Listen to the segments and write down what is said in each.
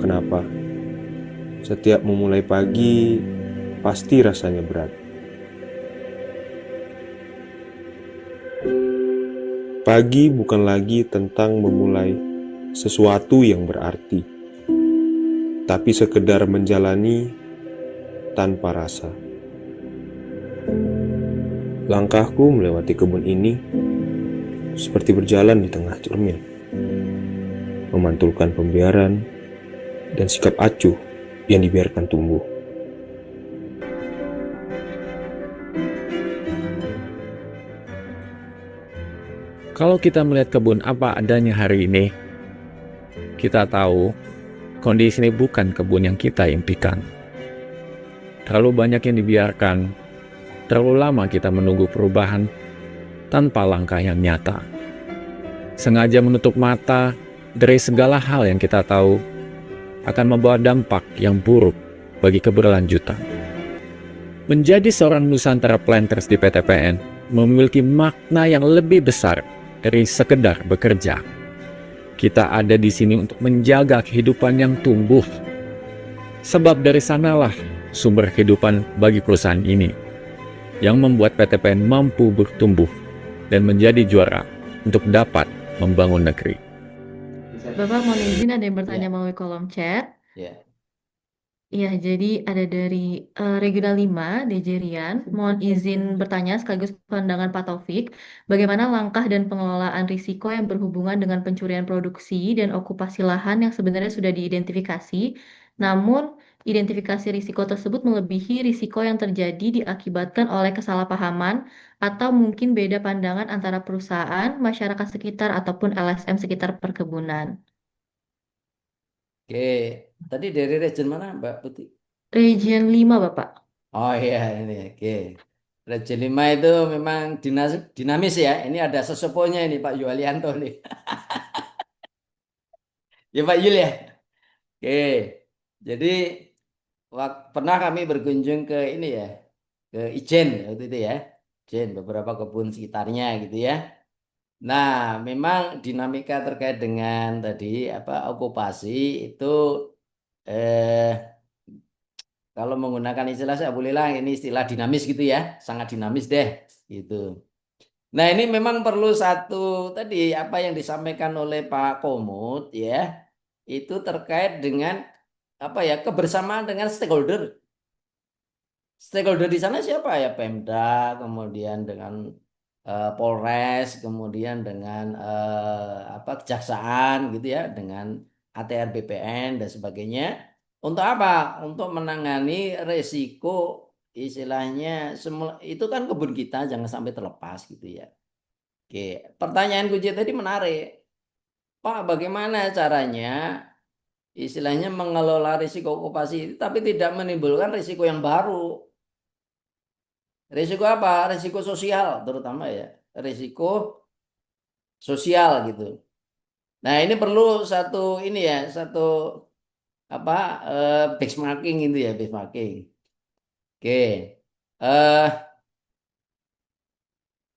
kenapa. Setiap memulai pagi, pasti rasanya berat. Pagi bukan lagi tentang memulai sesuatu yang berarti, tapi sekedar menjalani tanpa rasa. Langkahku melewati kebun ini seperti berjalan di tengah cermin, memantulkan pembiaran dan sikap acuh yang dibiarkan tumbuh. Kalau kita melihat kebun apa adanya hari ini, kita tahu kondisi ini bukan kebun yang kita impikan. Terlalu banyak yang dibiarkan, terlalu lama kita menunggu perubahan tanpa langkah yang nyata. Sengaja menutup mata dari segala hal yang kita tahu akan membawa dampak yang buruk bagi keberlanjutan. Menjadi seorang Nusantara Planters di PTPN memiliki makna yang lebih besar dari sekedar bekerja. Kita ada di sini untuk menjaga kehidupan yang tumbuh. Sebab dari sanalah sumber kehidupan bagi perusahaan ini, yang membuat PTPN mampu bertumbuh dan menjadi juara untuk dapat membangun negeri. Bapak mohon izin ada yang bertanya Ya, melalui kolom chat. ya. Iya, jadi ada dari Regional 5, DJ Rian. Mohon izin bertanya sekaligus pandangan Pak Taufik. Bagaimana langkah dan pengelolaan risiko yang berhubungan dengan pencurian produksi dan okupasi lahan yang sebenarnya sudah diidentifikasi, namun identifikasi risiko tersebut melebihi risiko yang terjadi diakibatkan oleh kesalahpahaman atau mungkin beda pandangan antara perusahaan, masyarakat sekitar, ataupun LSM sekitar perkebunan. Oke, tadi dari region mana Mbak Putih? Region 5, Bapak. Oh iya ini, oke. Region 5 itu memang dinamis ya. Ini ada sesepuhnya ini Pak Yulianto nih. Ya Pak Yul ya. Oke, jadi pernah kami berkunjung ke ini ya, ke Ijen waktu itu ya. Ijen, beberapa kebun sekitarnya gitu ya. Nah, memang dinamika terkait dengan tadi apa okupasi itu eh kalau menggunakan istilah saya boleh lah ini istilah dinamis gitu ya, sangat dinamis deh gitu. Nah, ini memang perlu satu tadi apa yang disampaikan oleh Pak Komut ya, itu terkait dengan apa ya kebersamaan dengan stakeholder. Stakeholder di sana siapa ya? Pemda, kemudian dengan Polres, kemudian dengan apa kejaksaan gitu ya, dengan ATR BPN dan sebagainya. Untuk apa? Untuk menangani resiko istilahnya semua itu kan kebun kita jangan sampai terlepas gitu ya. Oke, pertanyaan kunci tadi menarik. Pak, bagaimana caranya istilahnya mengelola risiko okupasi itu tapi tidak menimbulkan risiko yang baru? Risiko apa? Risiko sosial terutama ya. Risiko sosial gitu. Nah, ini perlu satu ini ya, satu apa benchmarking itu ya, benchmarking. Oke. Eh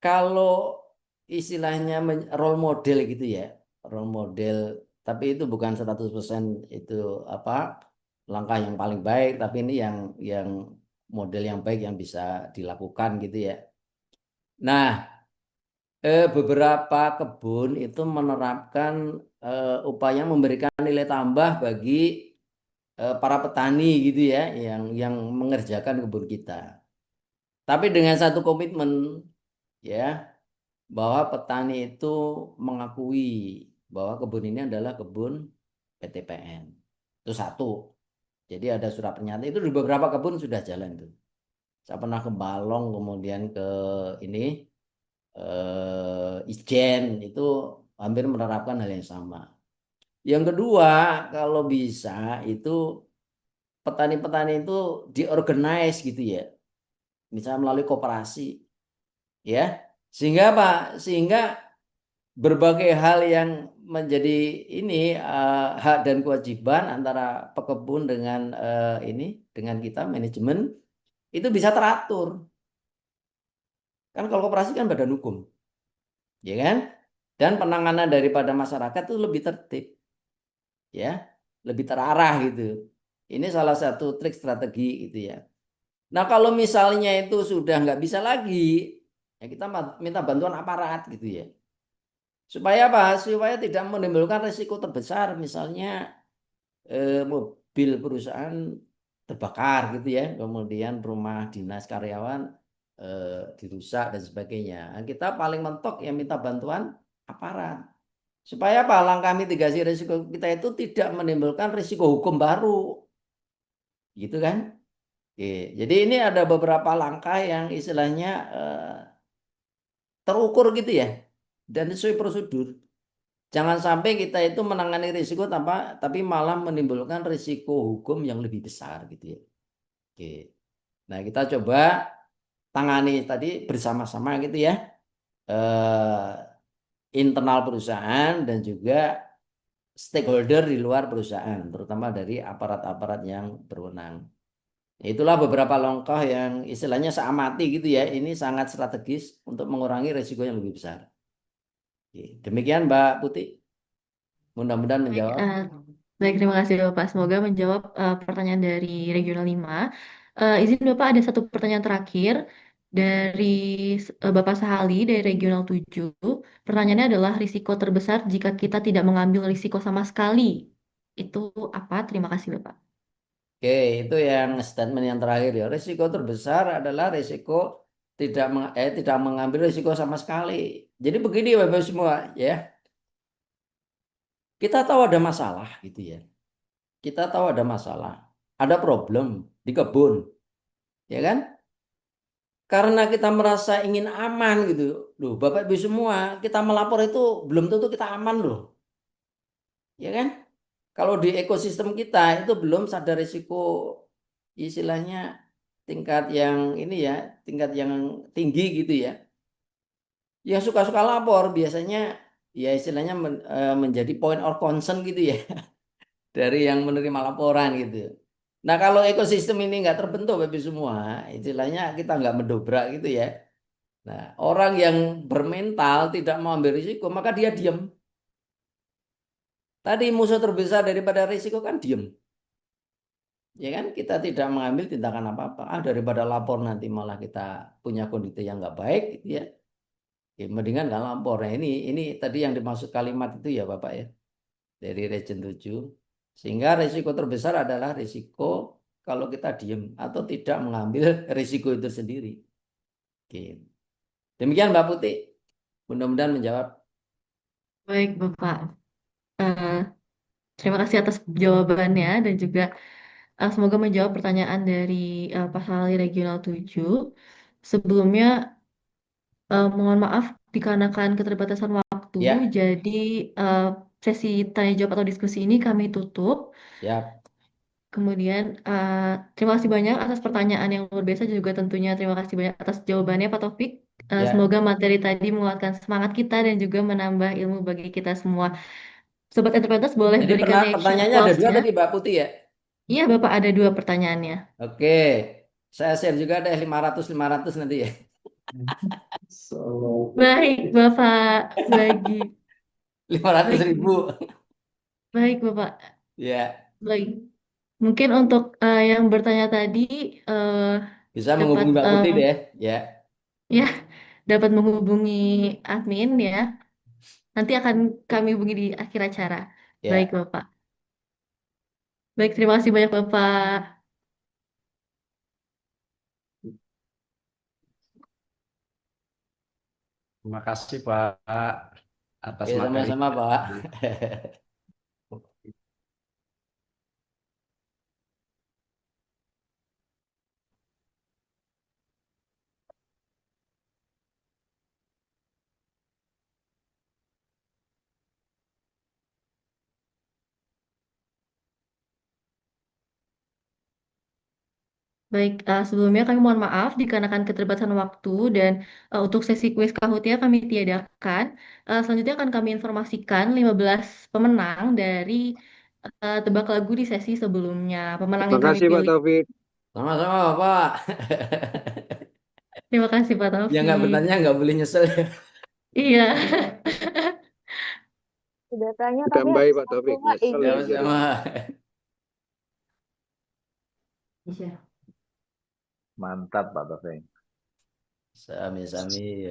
kalau istilahnya role model gitu ya. Role model tapi itu bukan 100% itu apa langkah yang paling baik, tapi ini yang model yang baik yang bisa dilakukan gitu ya. Nah, beberapa kebun itu menerapkan upaya memberikan nilai tambah bagi para petani gitu ya yang mengerjakan kebun kita. Tapi dengan satu komitmen ya bahwa petani itu mengakui bahwa kebun ini adalah kebun PTPN. Itu satu. Jadi ada surat pernyataan itu di beberapa kebun sudah jalan tuh. Saya pernah ke Balong kemudian ke ini Ijen itu hampir menerapkan hal yang sama. Yang kedua, kalau bisa itu petani-petani itu diorganize gitu ya, misalnya melalui koperasi, ya, sehingga apa? Sehingga berbagai hal yang menjadi ini hak dan kewajiban antara pekebun dengan ini dengan kita manajemen itu bisa teratur. Kan kalau koperasi kan badan hukum, ya kan? Dan penanganan daripada masyarakat itu lebih tertib. Ya. lebih terarah gitu. Ini salah satu trik strategi gitu ya. Nah kalau misalnya itu sudah nggak bisa lagi, ya kita minta bantuan aparat gitu ya. Supaya apa? Supaya tidak menimbulkan risiko terbesar, misalnya mobil perusahaan terbakar gitu ya, kemudian rumah dinas karyawan dirusak dan sebagainya. Nah, kita paling mentok yang minta bantuan aparat. Supaya apa? Langkah mitigasi risiko kita itu tidak menimbulkan risiko hukum baru. Gitu kan? Oke. Jadi ini ada beberapa langkah yang istilahnya terukur gitu ya. Dan sesuai prosedur. Jangan sampai kita itu menangani risiko tapi malah menimbulkan risiko hukum yang lebih besar gitu ya. Oke. Nah, kita coba tangani tadi bersama-sama gitu ya. Eh, internal perusahaan dan juga stakeholder di luar perusahaan, terutama dari aparat-aparat yang berwenang. Itulah beberapa langkah yang istilahnya saya amati gitu ya. Ini sangat strategis untuk mengurangi risiko yang lebih besar. Oke. Demikian Mbak Putih. Mudah-mudahan Baik, menjawab. baik, terima kasih Bapak. Semoga menjawab pertanyaan dari Regional 5. Izin Bapak ada satu pertanyaan terakhir dari Bapak Sahali dari Regional 7. Pertanyaannya adalah risiko terbesar jika kita tidak mengambil risiko sama sekali. Itu apa? Terima kasih Bapak. Oke, itu yang statement yang terakhir ya. Risiko terbesar adalah risiko tidak mengambil risiko sama sekali. Jadi begini Bapak semua ya. Kita tahu ada masalah gitu ya. Kita tahu ada masalah, ada problem di kebun, ya kan? Karena kita merasa ingin aman gitu. Loh, Bapak Ibu semua, kita melapor itu belum tentu kita aman loh. Ya kan? Kalau di ekosistem kita itu belum sadar risiko istilahnya tingkat yang ini ya, tingkat yang tinggi gitu ya. Yang suka-suka lapor biasanya ya istilahnya menjadi point of concern gitu ya dari yang menerima laporan gitu. Nah kalau ekosistem ini nggak terbentuk Bapak semua, istilahnya kita nggak mendobrak gitu ya. Nah orang yang bermental tidak mau ambil risiko maka dia diam. Tadi musuh terbesar daripada risiko kan diam. Ya kan kita tidak mengambil tindakan apa-apa. Daripada lapor nanti malah kita punya kondisi yang nggak baik gitu ya. Ya, mendingan nggak lapor. Nah ini tadi yang dimaksud kalimat itu ya Bapak ya. Dari Region 7. Sehingga risiko terbesar adalah risiko kalau kita diam atau tidak mengambil risiko itu sendiri. Oke. Demikian Mbak Putih. Mudah-mudahan menjawab. Baik Bapak. Eh, Terima kasih atas jawabannya dan juga semoga menjawab pertanyaan dari Pak Sali Regional 7. Sebelumnya, mohon maaf dikarenakan keterbatasan waktu, Ya, jadi eh, sesi tanya jawab atau diskusi ini kami tutup. siap. Kemudian, terima kasih banyak atas pertanyaan yang luar biasa juga tentunya terima kasih banyak atas jawabannya Pak Taufik. Ya. Semoga materi tadi menguatkan semangat kita dan juga menambah ilmu bagi kita semua. Sobat Entrepreneurs boleh Jadi berikan reaction pertanyaannya ada dua applause-nya. tadi Mbak Putih ya. Iya, Bapak ada dua pertanyaannya. Oke. Saya share juga deh 500 nanti ya. Baik, Bapak bagi. 500 Baik, ribu. baik, Bapak. Ya. Baik. Mungkin untuk yang bertanya tadi eh, Bisa dapat menghubungi Mbak Putih deh. Ya. ya dapat menghubungi admin ya. Nanti akan kami hubungi di akhir acara. Baik, Ya. Bapak. Baik, terima kasih banyak, Bapak. Terima kasih Pak atas Oke, materi. sama-sama Pak. Baik, sebelumnya kami mohon maaf dikarenakan keterbatasan waktu dan untuk sesi kuis Kahoot ya kami tiadakan. Selanjutnya akan kami informasikan 15 pemenang dari tebak lagu di sesi sebelumnya. Pemenang Terima yang kami kasih Pak pilih. Taufik. Sama-sama Pak. Terima kasih Pak Yang nggak Taufik. bertanya nggak boleh nyesel ya. Iya. Sudah tanya tapi Ditambahi Pak aku Taufik. Pak Nyesel izin ya jadi. Sama-sama. Indonesia. Mantap Pak Topeng. Sami-sami.